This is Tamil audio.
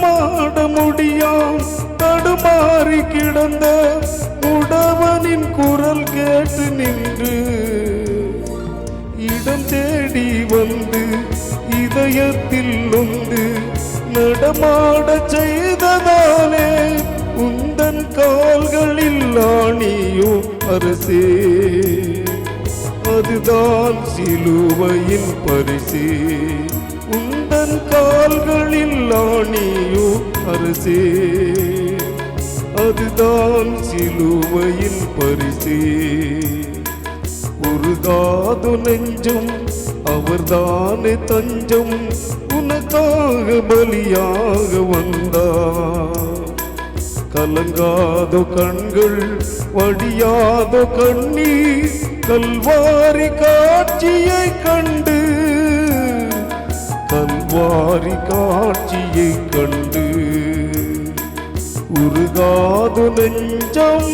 நடமாட முடியாம் தடுமாறி கிடந்த முடவனின் குரல் கேட்டு நின்று இடம் தேடி வந்து இதயத்தில் நொந்து நடமாட செய்ததாலே உந்தன் கால்களில் ஆணியோ அரசே, அதுதான் சிலுவையின் பரிசே. உந்தன் கால்களில் ஆணியோ அரசே, அதுதான் சிலுவையின் பரிசே. உருகாது நெஞ்சும் அவர்தானே தஞ்சம், உனக்காக பலியாக வந்தார். கலங்காதோ கண்கள் வடியாதோ கண்ணீர், கல்வாரி காட்சியை கண்டு, கல்வாரி காட்சியை கண்டு உருகாது நெஞ்சம்